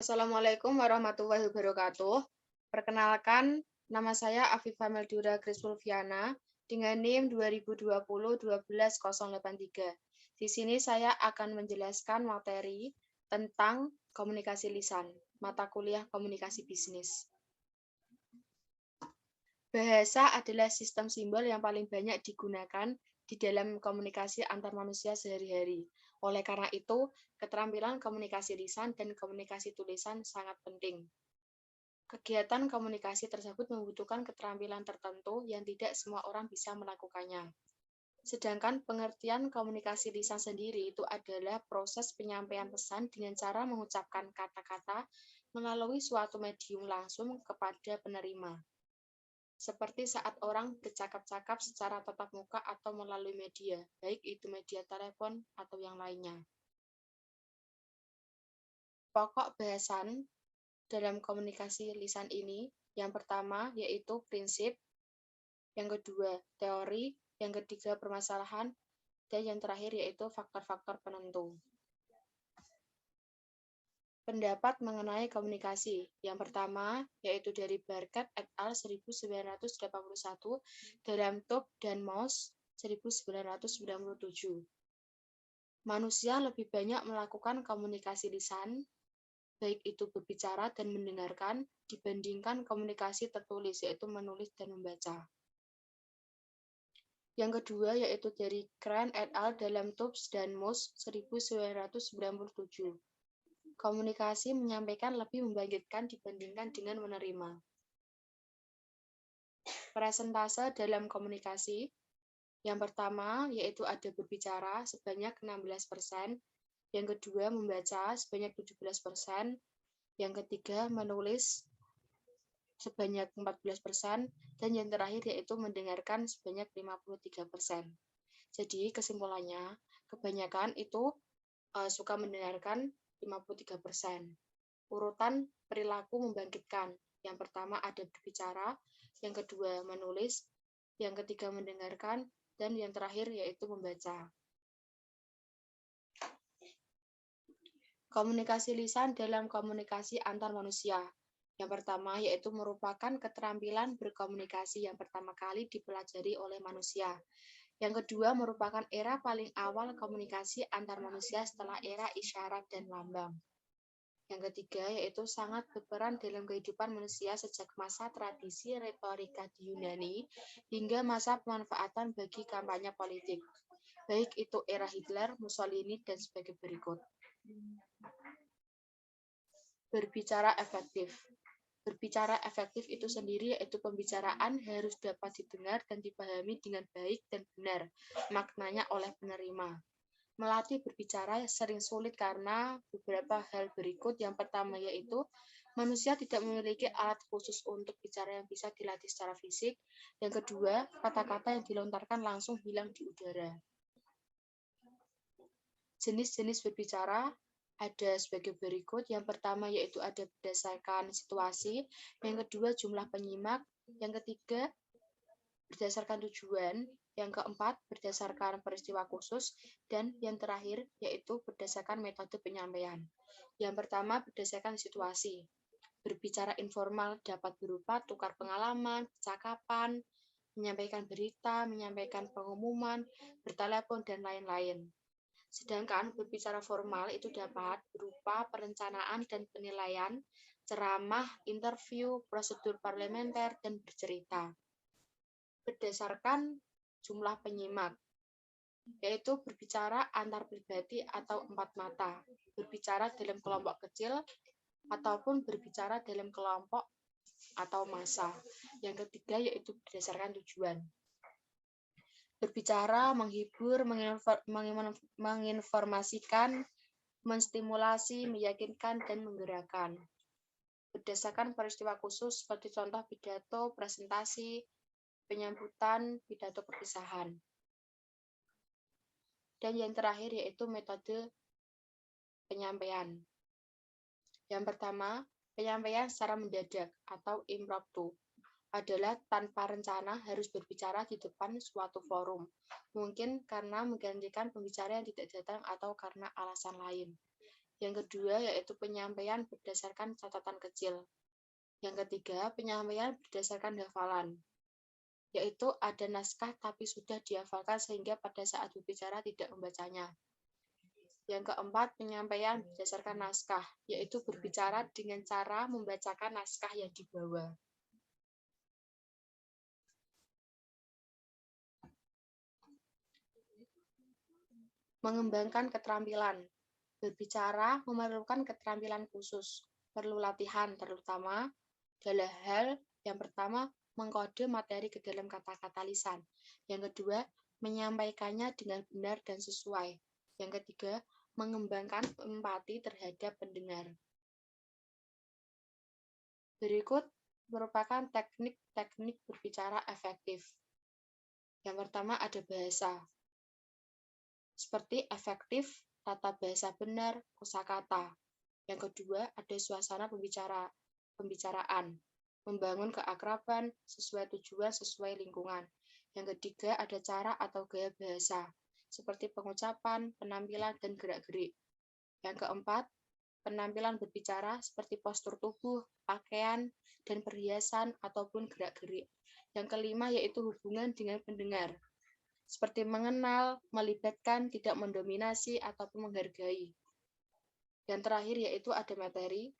Assalamualaikum warahmatullahi wabarakatuh. Perkenalkan, nama saya Afifa Meldura Kriswulfiana dengan NIM 2020-12083. Di sini saya akan menjelaskan materi tentang komunikasi lisan, mata kuliah komunikasi bisnis. Bahasa adalah sistem simbol yang paling banyak digunakan di dalam komunikasi antar manusia sehari-hari. Oleh karena itu, keterampilan komunikasi lisan dan komunikasi tulisan sangat penting. Kegiatan komunikasi tersebut membutuhkan keterampilan tertentu yang tidak semua orang bisa melakukannya. Sedangkan pengertian komunikasi lisan sendiri itu adalah proses penyampaian pesan dengan cara mengucapkan kata-kata melalui suatu medium langsung kepada penerima. Seperti saat orang bercakap-cakap secara tatap muka atau melalui media, baik itu media telepon atau yang lainnya. Pokok bahasan dalam komunikasi lisan ini, yang pertama yaitu prinsip, yang kedua teori, yang ketiga permasalahan, dan yang terakhir yaitu faktor-faktor penentu. Pendapat mengenai komunikasi. Yang pertama yaitu dari Barkat et al. 1981 dalam Tub dan Mouse 1997. Manusia lebih banyak melakukan komunikasi lisan, baik itu berbicara dan mendengarkan, dibandingkan komunikasi tertulis, yaitu menulis dan membaca. Yang kedua yaitu dari Crane et al. Dalam Tubes dan Mouse 1997. Komunikasi menyampaikan lebih membangkitkan dibandingkan dengan menerima. Persentase dalam komunikasi. Yang pertama yaitu ada berbicara sebanyak 16%, yang kedua membaca sebanyak 17%, yang ketiga menulis sebanyak 14%, dan yang terakhir yaitu mendengarkan sebanyak 53%. Jadi kesimpulannya, kebanyakan itu suka mendengarkan 53%. Urutan perilaku membangkitkan. Yang pertama ada berbicara, yang kedua menulis, yang ketiga mendengarkan, dan yang terakhir yaitu membaca. Komunikasi lisan dalam komunikasi antar manusia. Yang pertama yaitu merupakan keterampilan berkomunikasi yang pertama kali dipelajari oleh manusia. Yang kedua merupakan era paling awal komunikasi antar manusia setelah era isyarat dan lambang. Yang ketiga yaitu sangat berperan dalam kehidupan manusia sejak masa tradisi retorika di Yunani hingga masa pemanfaatan bagi kampanye politik, baik itu era Hitler, Mussolini, dan sebagai berikut. Berbicara efektif. Berbicara efektif itu sendiri yaitu pembicaraan harus dapat didengar dan dipahami dengan baik dan benar maknanya oleh penerima. Melatih berbicara sering sulit karena beberapa hal berikut. Yang pertama yaitu manusia tidak memiliki alat khusus untuk bicara yang bisa dilatih secara fisik. Yang kedua, kata-kata yang dilontarkan langsung hilang di udara. Jenis-jenis berbicara ada sebagai berikut. Yang pertama yaitu ada berdasarkan situasi, yang kedua jumlah penyimak, yang ketiga berdasarkan tujuan, yang keempat berdasarkan peristiwa khusus, dan yang terakhir yaitu berdasarkan metode penyampaian. Yang pertama berdasarkan situasi. Berbicara informal dapat berupa tukar pengalaman, percakapan, menyampaikan berita, menyampaikan pengumuman, bertelepon, dan lain-lain. Sedangkan berbicara formal itu dapat berupa perencanaan dan penilaian, ceramah, interview, prosedur parlementer, dan bercerita. Berdasarkan jumlah penyimak, yaitu berbicara antar pribadi atau empat mata, berbicara dalam kelompok kecil, ataupun berbicara dalam kelompok atau massa. Yang ketiga yaitu berdasarkan tujuan. Berbicara, menghibur, menginformasikan, menstimulasi, meyakinkan, dan menggerakkan. Berdasarkan peristiwa khusus seperti contoh pidato, presentasi, penyambutan, pidato perpisahan. Dan yang terakhir yaitu metode penyampaian. Yang pertama, penyampaian secara mendadak atau impromptu adalah tanpa rencana harus berbicara di depan suatu forum, mungkin karena menggantikan pembicara yang tidak datang atau karena alasan lain. Yang kedua yaitu penyampaian berdasarkan catatan kecil. Yang ketiga, penyampaian berdasarkan hafalan, yaitu ada naskah tapi sudah dihafalkan sehingga pada saat berbicara tidak membacanya. Yang keempat, penyampaian berdasarkan naskah, yaitu berbicara dengan cara membacakan naskah yang dibawa. Mengembangkan keterampilan. Berbicara memerlukan keterampilan khusus, perlu latihan terutama dalam hal yang pertama, mengkode materi ke dalam kata-kata lisan. Yang kedua, menyampaikannya dengan benar dan sesuai. Yang ketiga, mengembangkan empati terhadap pendengar. Berikut merupakan teknik-teknik berbicara efektif. Yang pertama ada bahasa. Seperti efektif, tata bahasa benar, kosakata. Yang kedua ada suasana pembicaraan. Membangun keakraban sesuai tujuan, sesuai lingkungan. Yang ketiga ada cara atau gaya bahasa, seperti pengucapan, penampilan, dan gerak-gerik. Yang keempat, penampilan berbicara seperti postur tubuh, pakaian, dan perhiasan, ataupun gerak-gerik. Yang kelima yaitu hubungan dengan pendengar, seperti mengenal, melibatkan, tidak mendominasi, ataupun menghargai. Yang terakhir yaitu ada materi,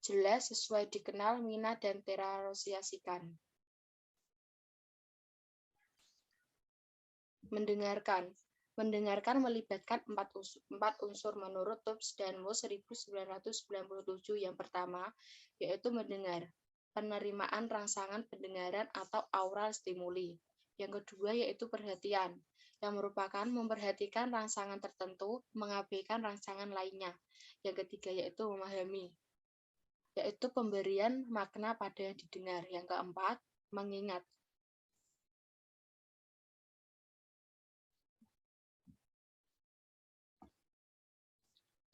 jelas, sesuai, dikenal, minat, dan terasosiasikan. Mendengarkan. Mendengarkan melibatkan empat unsur menurut Tubbs dan Moss 1997. Yang pertama, yaitu mendengar, penerimaan rangsangan pendengaran atau aural stimuli. Yang kedua, yaitu perhatian, yang merupakan memperhatikan rangsangan tertentu, mengabaikan rangsangan lainnya. Yang ketiga, yaitu memahami, yaitu pemberian makna pada yang didengar. Yang keempat, mengingat.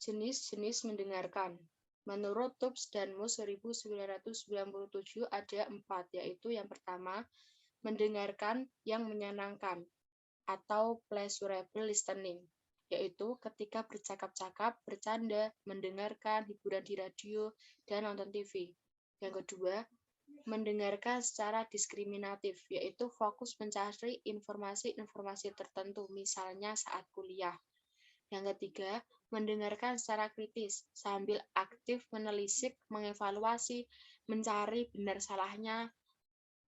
Jenis-jenis mendengarkan. Menurut Tubbs dan Moss 1997 ada 4, yaitu yang pertama, mendengarkan yang menyenangkan atau pleasurable listening, yaitu ketika bercakap-cakap, bercanda, mendengarkan hiburan di radio, dan nonton TV. Yang kedua, mendengarkan secara diskriminatif, yaitu fokus mencari informasi-informasi tertentu, misalnya saat kuliah. Yang ketiga, mendengarkan secara kritis, sambil aktif menelisik, mengevaluasi, mencari benar salahnya,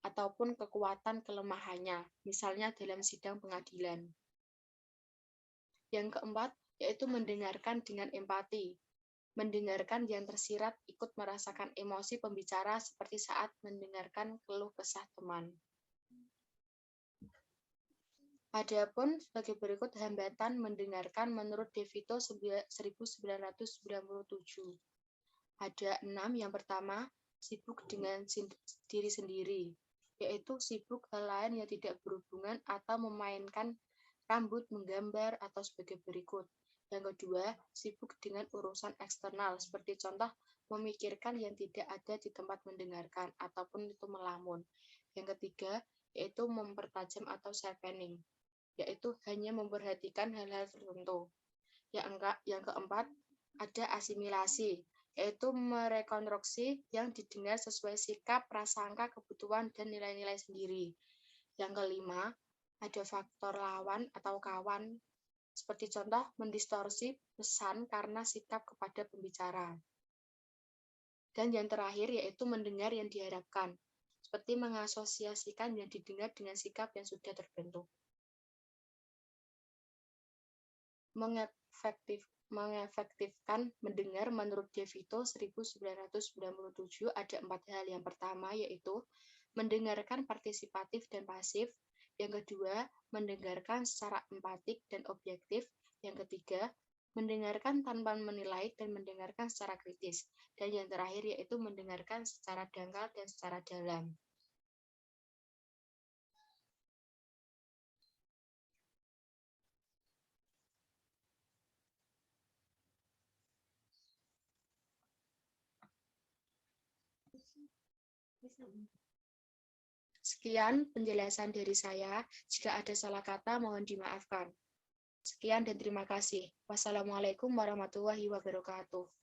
ataupun kekuatan kelemahannya, misalnya dalam sidang pengadilan. Yang keempat, yaitu mendengarkan dengan empati. Mendengarkan yang tersirat ikut merasakan emosi pembicara seperti saat mendengarkan keluh kesah teman. Adapun sebagai berikut hambatan mendengarkan menurut DeVito 1997. Ada 6. Yang pertama, sibuk dengan diri sendiri, yaitu sibuk hal lain yang tidak berhubungan atau memainkan rambut, menggambar, atau sebagai berikut. Yang kedua, sibuk dengan urusan eksternal, seperti contoh memikirkan yang tidak ada di tempat mendengarkan, ataupun itu melamun. Yang ketiga, yaitu mempertajam atau sharpening, yaitu hanya memperhatikan hal-hal tertentu. Yang keempat, ada asimilasi, yaitu merekonstruksi yang didengar sesuai sikap, prasangka, kebutuhan, dan nilai-nilai sendiri. Yang kelima, ada faktor lawan atau kawan, seperti contoh mendistorsi pesan karena sikap kepada pembicara. Dan yang terakhir, yaitu mendengar yang diharapkan, seperti mengasosiasikan yang didengar dengan sikap yang sudah terbentuk. Mengefektifkan mendengar menurut DeVito 1997 ada 4 hal. Yang pertama yaitu mendengarkan partisipatif dan pasif. Yang kedua, mendengarkan secara empatik dan objektif. Yang ketiga, mendengarkan tanpa menilai dan mendengarkan secara kritis. Dan yang terakhir yaitu mendengarkan secara dangkal dan secara dalam. Sekian penjelasan dari saya. Jika ada salah kata, mohon dimaafkan. Sekian dan terima kasih. Wassalamualaikum warahmatullahi wabarakatuh.